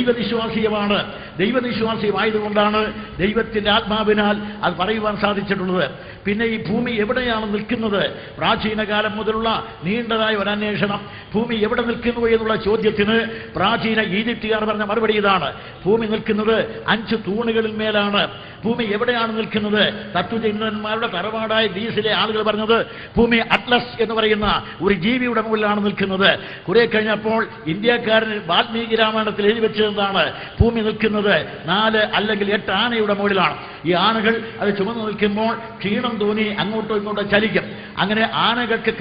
ദൈവവിശ്വാസീയമാണ്. ദൈവവിശ്വാസീയമായതുകൊണ്ടാണ് ദൈവത്തിന്റെ ആത്മാവിനാൽ അത് പറയുവാൻ സാധിച്ചിട്ടുള്ളത്. പിന്നെ ഈ ഭൂമി എവിടെയാണ് നിൽക്കുന്നത്? പ്രാചീന കാലം മുതലുള്ള നീണ്ടതായ ഒരു അന്വേഷണം. ഭൂമി എവിടെ നിൽക്കുന്നു എന്നുള്ള ചോദ്യത്തിന് പ്രാചീന ഈജിപ്തുകാർ പറഞ്ഞ മറുപടി ഇതാണ്: ഭൂമി നിൽക്കുന്നത് 5 തൂണുകളിൽ മേലാണ്. ഭൂമി എവിടെയാണ് നിൽക്കുന്നത്? തത്വചിന്തന്മാരുടെ തറവാടായ ഗ്രീസിലെ ആളുകൾ പറഞ്ഞത് ഭൂമി അറ്റ്ലസ് എന്ന് പറയുന്ന ഒരു ജീവിയുടെ മുകളിലാണ് നിൽക്കുന്നത്. കുറെ കഴിഞ്ഞപ്പോൾ ഇന്ത്യക്കാരൻ വാൽമീകി രാമായണത്തിൽ എഴുതി വെച്ചതെന്താണ്? ഭൂമി നിൽക്കുന്നത് 4 അല്ലെങ്കിൽ 8 ആനയുടെ മുകളിലാണ്. ഈ ആനകൾ അത് ചുമന്നു നിൽക്കുമ്പോൾ ക്ഷീണം തോന്നി അങ്ങോട്ടോ ഇങ്ങോട്ടോ ചലിക്കും. അങ്ങനെ ആനകൾക്ക്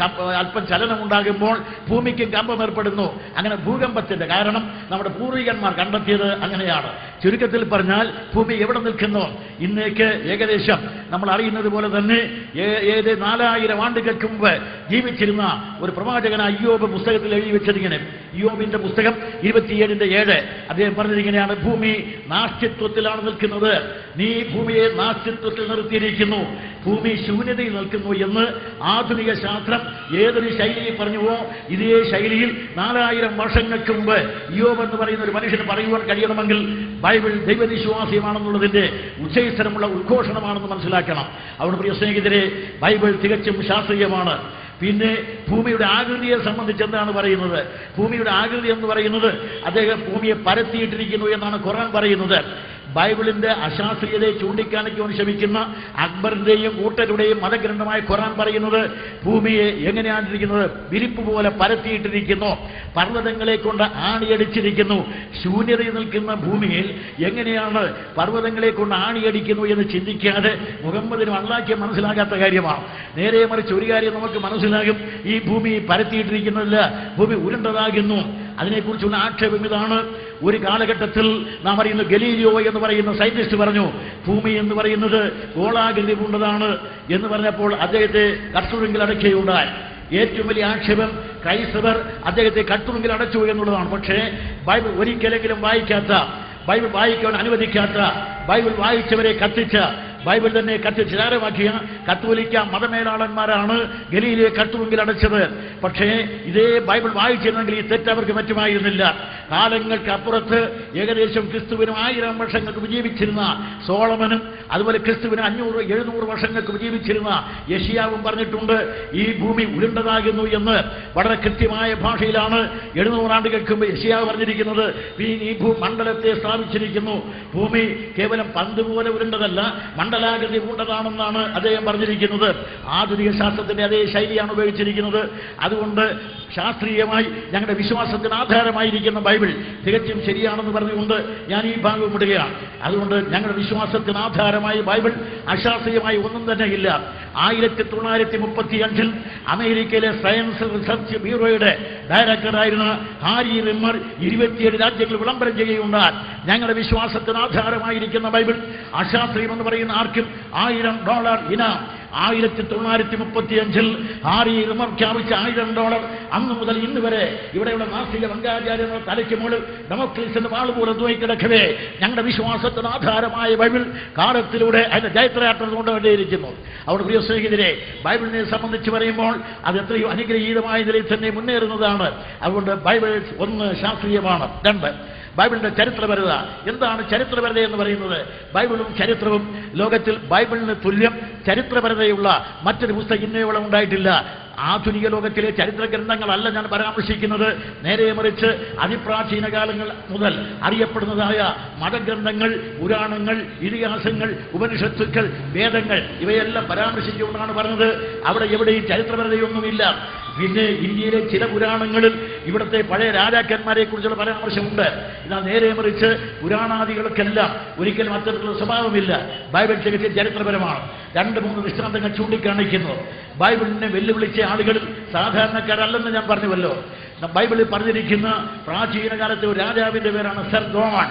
അല്പം ചലനമുണ്ടാകുമ്പോൾ ഭൂമിക്കും കമ്പം ഏർപ്പെടുന്നു. അങ്ങനെ ഭൂകമ്പത്തിന്റെ കാരണം നമ്മുടെ പൂർവികന്മാർ കണ്ടെത്തിയത് അങ്ങനെയാണ്. ചുരുക്കത്തിൽ പറഞ്ഞാൽ ഭൂമി എവിടെ നിൽക്കുന്നു? ഇന്നേക്ക് ഏകദേശം നമ്മൾ അറിയുന്നത് പോലെ തന്നെ 4000 ആണ്ടുകൾക്ക് മുമ്പ് ജീവിച്ചിരുന്ന ഒരു പ്രവാചകനായ ഇയ്യോബ് പുസ്തകത്തിൽ എഴുതി വെച്ചതിങ്ങനെ. ഇയ്യോബിന്റെ പുസ്തകം 27:7 അദ്ദേഹം പറഞ്ഞതിങ്ങനെയാണ്: ഭൂമി നാസ്തിത്വത്തിലാണ് നിൽക്കുന്നത്, നീ ഭൂമിയെ നാസ്തിത്വത്തിൽ നിർത്തിയിരിക്കുന്നു, ഭൂമി ശൂന്യതയിൽ നിൽക്കുന്നു എന്ന് ആധുനിക ശാസ്ത്രം ഏതൊരു ശൈലിയിൽ പറഞ്ഞുവോ ഇതേ ശൈലിയിൽ 4000 വർഷങ്ങൾക്ക് മുമ്പ് ഇയ്യോബ് എന്ന് പറയുന്ന ഒരു മനുഷ്യന് പറയുവാൻ കഴിയണമെങ്കിൽ ബൈബിൾ ദൈവവിശ്വാസ്യമാണെന്നുള്ളതിന്റെ ഉച്ചൈസ്തരമുള്ള ഉദ്ഘോഷണമാണെന്ന് മനസ്സിലാക്കണം. അതുകൊണ്ട് പ്രിയ സ്നേഹിതരെ, ബൈബിൾ തികച്ചും ശാസ്ത്രീയമാണ്. പിന്നെ ഭൂമിയുടെ ആകൃതിയെ സംബന്ധിച്ച് എന്താണ് പറയുന്നത്? ഭൂമിയുടെ ആകൃതി എന്ന് പറയുന്നത് അദ്ദേഹം ഭൂമിയെ പരത്തിയിട്ടിരിക്കുന്നു എന്നാണ് ഖുർആൻ പറയുന്നത്. ബൈബിളിന്റെ അശാസ്ത്രീയതയെ ചൂണ്ടിക്കാണിക്കുവാൻ ശ്രമിക്കുന്ന അക്ബറിന്റെയും കൂട്ടരുടെയും മതഗ്രന്ഥമായ ഖുർആൻ പറയുന്നത് ഭൂമിയെ എങ്ങനെയാണ് ഇരിക്കുന്നത്? വിരിപ്പ് പോലെ പരത്തിയിട്ടിരിക്കുന്നു, പർവ്വതങ്ങളെ കൊണ്ട് ആണിയടിച്ചിരിക്കുന്നു. ശൂന്യതയിൽ നിൽക്കുന്ന ഭൂമിയിൽ എങ്ങനെയാണ് പർവ്വതങ്ങളെ കൊണ്ട് ആണിയടിക്കുന്നു എന്ന് ചിന്തിക്കാതെ മുഹമ്മദിന് അള്ളാഹ്ക്ക് മനസ്സിലാകാത്ത കാര്യമാണ്. നേരെ മറിച്ച് ഒരു കാര്യം നമുക്ക് മനസ്സിലാകും: ഈ ഭൂമി പരത്തിയിട്ടിരിക്കുന്നില്ല, ഭൂമി ഉരുണ്ടതാകുന്നു. അതിനെക്കുറിച്ചുള്ള ആക്ഷേപം ഇതാണ്: ഒരു കാലഘട്ടത്തിൽ നാം അറിയുന്ന ഗലീലിയോ എന്ന് പറയുന്ന സയന്റിസ്റ്റ് പറഞ്ഞു ഭൂമി എന്ന് പറയുന്നത് ഗോളാകൃതി കൊണ്ടതാണ് എന്ന് പറഞ്ഞപ്പോൾ അദ്ദേഹത്തെ കട്ടുറുങ്കിൽ അടയ്ക്കുകയുണ്ടായി. ഏറ്റവും വലിയ ആക്ഷേപം ക്രൈസ്തവർ അദ്ദേഹത്തെ കട്ടുറുങ്കിൽ അടച്ചു എന്നുള്ളതാണ്. പക്ഷേ ബൈബിൾ ഒരിക്കലെങ്കിലും വായിക്കാത്ത, ബൈബിൾ വായിക്കാൻ അനുവദിക്കാത്ത, ബൈബിൾ വായിച്ചവരെ കത്തിച്ച, ബൈബിൾ തന്നെ കത്തിച്ചാരമാക്കിയ കത്തോലിക്ക മതമേലാളന്മാരാണ് ഗലീലിയെ കട്ടുറുങ്കിൽ അടച്ചത്. പക്ഷേ ഇതേ ബൈബിൾ വായിച്ചിരുന്നെങ്കിൽ ഈ തെറ്റ് അവർക്ക് പറ്റുമായിരുന്നില്ല. കാലങ്ങൾക്ക് അപ്പുറത്ത് ഏകദേശം ക്രിസ്തുവിനും 1000 വർഷങ്ങൾക്ക് ജീവിച്ചിരുന്ന സോളമനും അതുപോലെ ക്രിസ്തുവിന് 500-700 വർഷങ്ങൾക്ക് ജീവിച്ചിരുന്ന യെശയ്യാവും പറഞ്ഞിട്ടുണ്ട് ഈ ഭൂമി ഉരുണ്ടതാകുന്നു എന്ന്. വളരെ കൃത്യമായ ഭാഷയിലാണ് 700 ആണ്ടുകൾക്ക് മുമ്പ് യെശയ്യാവ് പറഞ്ഞിരിക്കുന്നത്. ഈ ഭൂമണ്ഡലത്തെ സ്ഥാപിച്ചിരിക്കുന്നു. ഭൂമി കേവലം പന്ത് പോലെ ഉരുണ്ടതല്ല, മണ്ഡലാകൃതി പൂണ്ടതാണെന്നാണ് അദ്ദേഹം പറഞ്ഞിരിക്കുന്നത്. ആധുനിക ശാസ്ത്രത്തിന്റെ അതേ ശൈലിയാണ് ഉപയോഗിച്ചിരിക്കുന്നത്. അതുകൊണ്ട് ശാസ്ത്രീയമായി ഞങ്ങളുടെ വിശ്വാസത്തിന് ആധാരമായിരിക്കുന്ന ബൈബിൾ തികച്ചും ശരിയാണെന്ന് പറഞ്ഞുകൊണ്ട് ഞാൻ ഈ ഭാഗം വിടുകയാണ്. അതുകൊണ്ട് ഞങ്ങളുടെ വിശ്വാസത്തിന് ആധാരമായി ബൈബിൾ അശാസ്ത്രീയമായി ഒന്നും തന്നെ ഇല്ല. 1935 അമേരിക്കയിലെ സയൻസ് റിസർച്ച് ബ്യൂറോയുടെ ഡയറക്ടറായിരുന്ന ഹാരി റിമ്മർ 27 രാജ്യങ്ങൾ വിളംബരം ചെയ്യുകയുണ്ടായി. ഞങ്ങളുടെ വിശ്വാസത്തിന് ആധാരമായിരിക്കുന്ന ബൈബിൾ അശാസ്ത്രീയമെന്ന് പറയുന്ന ആർക്കും $1000 ഇനാം. 1935 ഹാരി റിമ്മർ സ്ഥാപിച്ച $1000 അന്ന് മുതൽ ഇന്ന് വരെ ഇവിടെയുള്ള നാസ്തിക വംഗാചാര്യങ്ങളുടെ തലയ്ക്ക് മുകളിൽ ഡെമോക്രസിന്റെ വാൾ പോലെ തൂങ്ങിക്കിടക്കവേ ഞങ്ങളുടെ വിശ്വാസത്തിന് ആധാരമായ ബൈബിൾ കാലത്തിലൂടെ അതിന്റെ ജയത്രയാത്ര കൊണ്ടുകൊണ്ടേയിരിക്കുന്നു. അവിടെ പ്രിയ സ്നേഹിതരെ, ബൈബിളിനെ സംബന്ധിച്ച് പറയുമ്പോൾ അത് എത്രയോ അനുഗ്രഹീതമായ നിലയിൽ തന്നെ മുന്നേറുന്നതാണ്. അതുകൊണ്ട് ബൈബിൾ ഒന്ന് ശാസ്ത്രീയമാണ്. 2 ബൈബിളിന്റെ ചരിത്രപരത. എന്താണ് ചരിത്രപരത എന്ന് പറയുന്നത്? ബൈബിളും ചരിത്രവും ലോകത്തിൽ ബൈബിളിന് തുല്യം ചരിത്രപരതയുള്ള മറ്റൊരു പുസ്തകം ഇന്നേവളം ഉണ്ടായിട്ടില്ല. ആധുനിക ലോകത്തിലെ ചരിത്ര ഗ്രന്ഥങ്ങളല്ല ഞാൻ പരാമർശിക്കുന്നത്. നേരെ മറിച്ച് അതിപ്രാചീന കാലങ്ങൾ മുതൽ അറിയപ്പെടുന്നതായ മതഗ്രന്ഥങ്ങൾ, പുരാണങ്ങൾ, ഇതിഹാസങ്ങൾ, ഉപനിഷത്തുക്കൾ, വേദങ്ങൾ ഇവയെല്ലാം പരാമർശിച്ചുകൊണ്ടാണ് പറഞ്ഞത്. അവിടെ എവിടെയും ചരിത്രപരതയൊന്നുമില്ല. പിന്നെ ഇന്ത്യയിലെ ചില പുരാണങ്ങളിൽ ഇവിടുത്തെ പഴയ രാജാക്കന്മാരെ കുറിച്ചുള്ള പരാമർശമുണ്ട്. എന്നാൽ നേരെ മറിച്ച് പുരാണാദികൾക്കെല്ലാം ഒരിക്കലും അത്തരത്തിലുള്ള സ്വഭാവമില്ല. ബൈബിൾ തികച്ചും ചരിത്രപരമാണ്. 2-3 ദൃഷ്ടാന്തങ്ങൾ ചൂണ്ടിക്കാണിക്കുന്നു. ബൈബിളിനെ വെല്ലുവിളിച്ച ആളുകളിൽ സാധാരണക്കാരല്ലെന്ന് ഞാൻ പറഞ്ഞുവല്ലോ. ബൈബിളിൽ പറഞ്ഞിരിക്കുന്ന പ്രാചീന കാലത്തെ ഒരു രാജാവിന്റെ പേരാണ് സെർഗോൺ.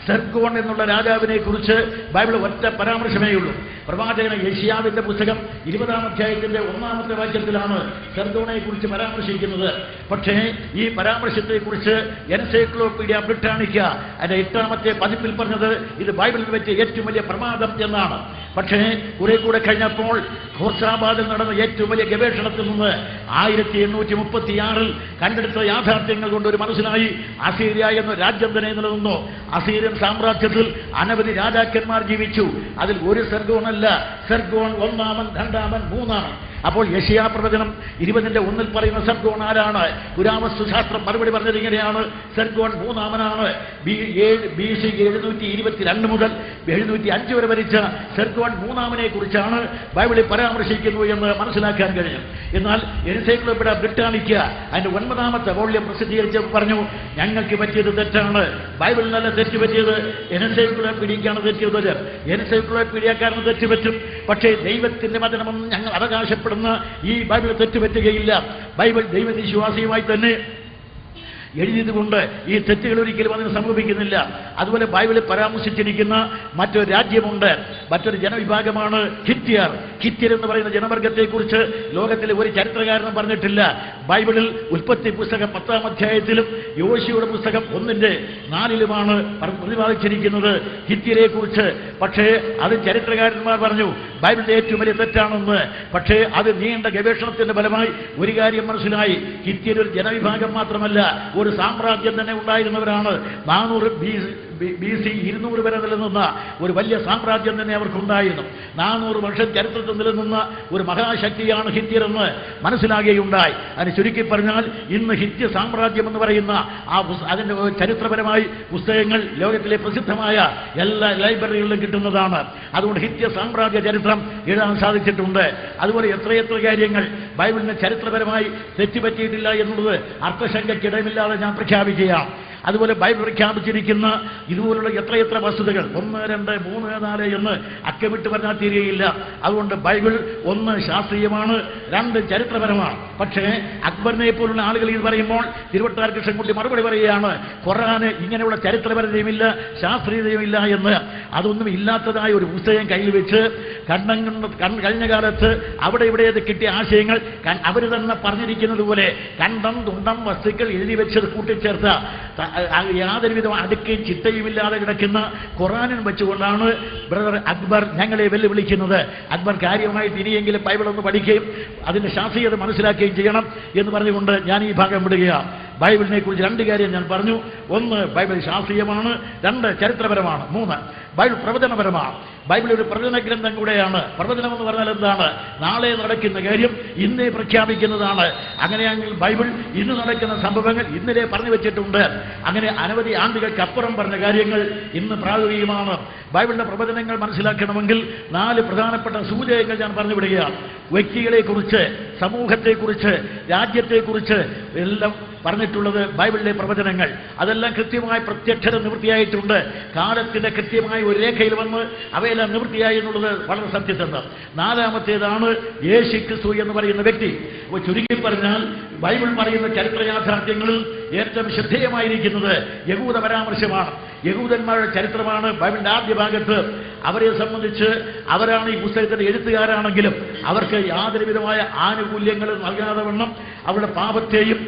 സെർഗോൺ എന്നുള്ള രാജാവിനെ കുറിച്ച് ബൈബിൾ ഒറ്റ പരാമർശമേ ഉള്ളൂ. പ്രവാചകൻ യെശയ്യാവിന്റെ പുസ്തകം 20-ാം അധ്യായത്തിന്റെ 1-ാമത്തെ വാക്യത്തിലാണ് സെർഗോണെ കുറിച്ച് പരാമർശിക്കുന്നത്. പക്ഷേ ഈ പരാമർശത്തെക്കുറിച്ച് എൻസൈക്ലോപീഡിയ ബ്രിട്ടാനിക്ക അതിന്റെ 8-ാമത്തെ പതിപ്പിൽ പറഞ്ഞത് ഇത് ബൈബിളിൽ വെച്ച് ഏറ്റവും വലിയ പ്രമാദം എന്നാണ്. പക്ഷേ കുറെ കൂടെ കഴിഞ്ഞപ്പോൾ ഖോർസാബാദിൽ നടന്ന ഏറ്റവും വലിയ ഗവേഷണത്തിൽ നിന്ന് 1836 കണ്ടെടുത്ത യാഥാർത്ഥ്യങ്ങൾ കൊണ്ട് ഒരു മനസ്സിലായി അസീരിയ എന്ന രാജ്യം തന്നെ നിലനിന്നു. അസീരിയൻ സാമ്രാജ്യത്തിൽ അനവധി രാജാക്കന്മാർ ജീവിച്ചു. അതിൽ ഒരു സെർഗോണല്ല, സെർഗോൺ 1-ാമൻ, 2-ാമൻ, 3-ാമൻ. അപ്പോൾ യെശയ്യാ പ്രവചനം 20:1 പറയുന്ന സെർഗോൺ ആരാണ്? പുരാവസ്തുശാസ്ത്രം മറുപടി പറഞ്ഞത് ഇങ്ങനെയാണ്: സെർഗോൺ 3-ാമനാണ്. BC 722 മുതൽ 705 വരെ ഭരിച്ച സെർഗോൺ 3-ാമനെ കുറിച്ചാണ് ബൈബിളിൽ പരാമർശിക്കുന്നു എന്ന് മനസ്സിലാക്കാൻ കഴിയും. എന്നാൽ എൻസൈക്ലോപീഡിയ ബ്രിട്ടാനിക്ക അതിന്റെ 9-ാമത്തെ വോള്യം പ്രസിദ്ധീകരിച്ച് പറഞ്ഞു, ഞങ്ങൾക്ക് പറ്റിയത് തെറ്റാണ്, ബൈബിളിനല്ല തെറ്റുപറ്റിയത്, എൻസൈക്ലോപീഡിയക്കാണ് തെറ്റിയത്. എൻസൈക്ലോപീഡിയക്കാരന് തെറ്റുപറ്റും, പക്ഷേ ദൈവത്തിന്റെ വചനമെന്ന് ഞങ്ങൾ അവകാശപ്പെടുന്ന ഈ ബൈബിൾ തെറ്റുപറ്റുകയില്ല. ബൈബിൾ ദൈവവിശ്വാസിയുമായി തന്നെ എഴുതിയതുകൊണ്ട് ഈ തെറ്റുകൾ ഒരിക്കലും അതിന് സംഭവിക്കുന്നില്ല. അതുപോലെ ബൈബിളിൽ പരാമർശിച്ചിരിക്കുന്ന മറ്റൊരു രാജ്യമുണ്ട്, മറ്റൊരു ജനവിഭാഗമാണ് ഹിത്യർ. ഹിത്യർ എന്ന് പറയുന്ന ജനവർഗത്തെക്കുറിച്ച് ലോകത്തിലെ ഒരു ചരിത്രകാരനും പറഞ്ഞിട്ടില്ല. ബൈബിളിൽ ഉൽപ്പത്തി പുസ്തകം 10-ാം അധ്യായത്തിലും യോശുവയുടെ പുസ്തകം 1:4 പ്രതിപാദിച്ചിരിക്കുന്നത് ഹിത്യരെ കുറിച്ച്. പക്ഷേ അത് ചരിത്രകാരന്മാർ പറഞ്ഞു ബൈബിളിന്റെ ഏറ്റവും വലിയ തെറ്റാണെന്ന്. പക്ഷേ അത് നീണ്ട ഗവേഷണത്തിന്റെ ഫലമായി ഒരു കാര്യം മനസ്സിലായി: ഹിത്യർ ഒരു ജനവിഭാഗം മാത്രമല്ല, ഒരു സാമ്രാജ്യം തന്നെ ഉണ്ടായിരുന്നവരാണ്. 400 BC 200 വരെ നിലനിന്ന ഒരു വലിയ സാമ്രാജ്യം തന്നെ അവർക്കുണ്ടായിരുന്നു. 400 വർഷം ചരിത്രത്തിൽ നിലനിന്ന ഒരു മഹാശക്തിയാണ് ഹിത്യർ എന്ന് മനസ്സിലാകുകയുണ്ടായി. അതിന് ചുരുക്കി പറഞ്ഞാൽ ഇന്ന് ഹിത്യ സാമ്രാജ്യം എന്ന് പറയുന്ന അതിൻ്റെ ചരിത്രപരമായി പുസ്തകങ്ങൾ ലോകത്തിലെ പ്രസിദ്ധമായ എല്ലാ ലൈബ്രറികളിലും കിട്ടുന്നതാണ്. അതുകൊണ്ട് ഹിത്യ സാമ്രാജ്യ ചരിത്രം എഴുതാൻ സാധിച്ചിട്ടുണ്ട്. അതുപോലെ എത്രയെത്ര കാര്യങ്ങൾ ബൈബിളിന് ചരിത്രപരമായി തെറ്റുപറ്റിയിട്ടില്ല എന്നുള്ളത് അർത്ഥശങ്കയ്ക്കിടമില്ലാതെ ഞാൻ പ്രഖ്യാപിക്കുകയാണ്. അതുപോലെ ബൈബിൾ പ്രഖ്യാപിച്ചിരിക്കുന്ന ഇതുപോലുള്ള എത്രയെത്ര വസ്തുതകൾ 1, 2, 3, 4 എന്ന് അക്കമിട്ട് പറഞ്ഞാൽ തീരുകയില്ല. അതുകൊണ്ട് ബൈബിൾ 1 ശാസ്ത്രീയമാണ്, 2 ചരിത്രപരമാണ്. പക്ഷേ അക്ബറിനെ പോലുള്ള ആളുകൾ ഇത് പറയുമ്പോൾ തിരുവട്ടാർ കൃഷ്ണൻകുട്ടി മറുപടി പറയുകയാണ്, ഖുർആന് ഇങ്ങനെയുള്ള ചരിത്രപരതയുമില്ല, ശാസ്ത്രീയതയുമില്ല എന്ന്. അതൊന്നും ഇല്ലാത്തതായ ഒരു പുസ്തകം കയ്യിൽ വെച്ച് കഴിഞ്ഞ കാലത്ത് അവിടെ ഇവിടെ കിട്ടിയ ആശയങ്ങൾ അവർ തന്നെ പറഞ്ഞിരിക്കുന്നത് പോലെ കണ്ടം തുണ്ടം വസ്തുക്കൾ എഴുതി വെച്ചത് കൂട്ടിച്ചേർത്ത യാതൊരുവിധ അടുക്കയും ചിട്ടയുമില്ലാതെ കിടക്കുന്ന ഖുർആനിൽ വെച്ചുകൊണ്ടാണ് ബ്രദർ അക്ബർ ഞങ്ങളെ വെല്ലുവിളിക്കുന്നത്. അക്ബർ കാര്യമായിട്ട് ഇനിയെങ്കിലും ബൈബിളൊന്ന് പഠിക്കുകയും അതിൻ്റെ ശാസ്ത്രീയത മനസ്സിലാക്കുകയും ചെയ്യണം എന്ന് പറഞ്ഞുകൊണ്ട് ഞാൻ ഈ ഭാഗം വിടുകയാണ്. ബൈബിളിനെ കുറിച്ച് 2 കാര്യം ഞാൻ പറഞ്ഞു. 1 ബൈബിൾ ശാസ്ത്രീയമാണ്, 2 ചരിത്രപരമാണ്, 3 ബൈബിൾ പ്രവചനപരമാണ്. ബൈബിൾ ഒരു പ്രവചന ഗ്രന്ഥം കൂടെയാണ്. പ്രവചനം എന്ന് പറഞ്ഞാൽ എന്താണ്? നാളെ നടക്കുന്ന കാര്യം ഇന്നേ പ്രഖ്യാപിക്കുന്നതാണ്. അങ്ങനെയാണെങ്കിൽ ബൈബിൾ ഇന്ന് നടക്കുന്ന സംഭവങ്ങൾ ഇന്നലെ പറഞ്ഞു വെച്ചിട്ടുണ്ട്. അങ്ങനെ അനവധി ആണ്ടുകൾക്കപ്പുറം പറഞ്ഞ കാര്യങ്ങൾ ഇന്ന് പ്രായോഗികമാണ്. ബൈബിളിന്റെ പ്രവചനങ്ങൾ മനസ്സിലാക്കണമെങ്കിൽ 4 പ്രധാനപ്പെട്ട സൂചകങ്ങൾ ഞാൻ പറഞ്ഞു വിടുകയാണ്. വ്യക്തികളെക്കുറിച്ച്, സമൂഹത്തെക്കുറിച്ച്, രാജ്യത്തെക്കുറിച്ച് എല്ലാം പറഞ്ഞിട്ടുള്ളത് ബൈബിളിലെ പ്രവചനങ്ങൾ. അതെല്ലാം കൃത്യമായി പ്രത്യക്ഷത നിവൃത്തിയായിട്ടുണ്ട്. കാലത്തിന്റെ കൃത്യമായ ഒരു രേഖയിൽ വന്ന് അവയെല്ലാം നിവൃത്തിയായി എന്നുള്ളത് വളരെ സത്യസന്ധ. 4ാമത്തേതാണ് യേശു ക്രിസ്തു എന്ന് പറയുന്ന വ്യക്തി. ചുരുക്കി പറഞ്ഞാൽ ബൈബിൾ പറയുന്ന ചരിത്ര യാഥാർത്ഥ്യങ്ങളിൽ ഏറ്റവും ശ്രദ്ധേയമായിരിക്കുന്നത് യഹൂദ പരാമർശമാണ്. യഹൂദന്മാരുടെ ചരിത്രമാണ് ബൈബിളിന്റെ ആദ്യ ഭാഗത്ത്. അവരെ സംബന്ധിച്ച് അവരാണ് ഈ പുസ്തകത്തിന്റെ എഴുത്തുകാരാണെങ്കിലും അവർക്ക് യാതൊരു വിധമായ ആനുകൂല്യങ്ങളും നൽകാതെ വണ്ണം അവരുടെ പാപത്തെയും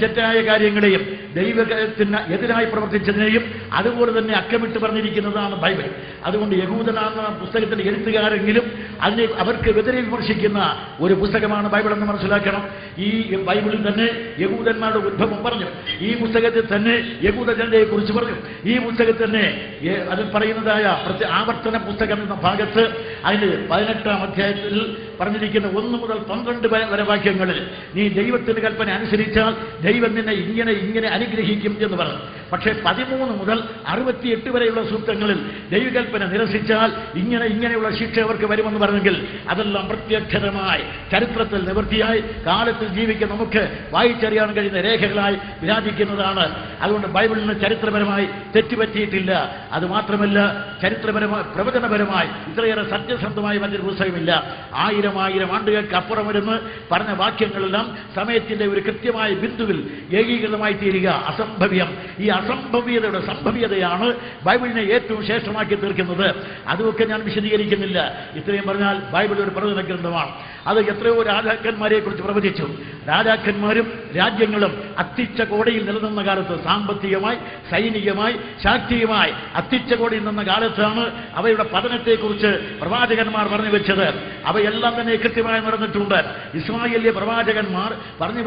തെറ്റായ കാര്യങ്ങളെയും ദൈവത്തിന് എതിരായി പ്രവർത്തിച്ചതിനെയും അതുപോലെ തന്നെ അക്കമിട്ട് പറഞ്ഞിരിക്കുന്നതാണ് ബൈബിൾ. അതുകൊണ്ട് യഹൂദനാണ് പുസ്തകത്തിന്റെ എഴുത്തുകാരെങ്കിലും അതിനെ അവർക്ക് എതിരെ വിമർശിക്കുന്ന ഒരു പുസ്തകമാണ് ബൈബിൾ എന്ന് മനസ്സിലാക്കണം. ഈ ബൈബിളിൽ തന്നെ യഹൂദന്മാരുടെ ഉദ്ഭവം പറഞ്ഞു. ഈ പുസ്തകത്തിൽ തന്നെ യഹൂദ ജനതയെ കുറിച്ച് പറഞ്ഞു. ഈ പുസ്തകത്തിൽ തന്നെ അതിൽ പറയുന്നതായ ആവർത്തന പുസ്തകം എന്ന ഭാഗത്ത് അതിന് 18-ാം അധ്യായത്തിൽ പറഞ്ഞിരിക്കുന്ന 1 മുതൽ 12 വരെ വാക്യങ്ങളിൽ നീ ദൈവത്തിന്റെ കൽപ്പന അനുസരിച്ചാൽ ദൈവം നിന്നെ ഇങ്ങനെ അനുഗ്രഹിക്കും എന്ന് പറഞ്ഞു. പക്ഷേ 13 മുതൽ 68 വരെയുള്ള സൂക്തങ്ങളിൽ ദൈവകൽപ്പന നിരസിച്ചാൽ ഇങ്ങനെയുള്ള ശിക്ഷ അവർക്ക് വരുമെന്ന് പറഞ്ഞെങ്കിൽ അതെല്ലാം പ്രത്യക്ഷതമായി ചരിത്രത്തിൽ നിവൃത്തിയായി കാലത്തിൽ ജീവിക്കാൻ നമുക്ക് വായിച്ചറിയാൻ കഴിയുന്ന രേഖകളായി വിരാജിക്കുന്നതാണ്. അതുകൊണ്ട് ബൈബിളിന് ചരിത്രപരമായി തെറ്റുപറ്റിയിട്ടില്ല. അതുമാത്രമല്ല ചരിത്രപരമായി പ്രവചനപരമായി ഇത്രയേറെ സത്യസന്ധമായ മറ്റൊരു പുസ്തകമില്ല. 1000 1000 ആണ്ടുകൾക്ക് അപ്പുറമിരുന്ന് പറഞ്ഞ വാക്യങ്ങളെല്ലാം സമയത്തിന്റെ ഒരു കൃത്യമായ ബിന്ദുവിൽ ഏകീകൃതമായി തീരുക അസംഭവ്യം. ഈ അസംഭവ്യതയുടെ സംഭവ്യതയാണ് ബൈബിളിനെ ഏറ്റവും ശ്രേഷ്ഠമാക്കി തീർക്കുന്നത്. അതുമൊക്കെ ഞാൻ വിശദീകരിക്കുന്നില്ല. ഇത്രയും പറഞ്ഞാൽ ബൈബിൾ ഒരു പ്രവചന ഗ്രന്ഥമാണ്. അത് എത്രയോ രാജാക്കന്മാരെ കുറിച്ച് പ്രവചിച്ചു. രാജാക്കന്മാരും രാജ്യങ്ങളും അത്തിച്ച കോടയിൽ നിലനിന്ന കാലത്ത്, സാമ്പത്തികമായി സൈനികമായി ശാക്തിയുമായി അത്തിച്ച കോടയിൽ നിന്ന കാലത്താണ് അവയുടെ പതനത്തെക്കുറിച്ച് പ്രവാചകന്മാർ പറഞ്ഞു വെച്ചത്. അവയെല്ലാം തന്നെ കൃത്യമായി നടന്നിട്ടുണ്ട്. ഇസ്രായേലിലെ പ്രവാചകന്മാർ പറഞ്ഞു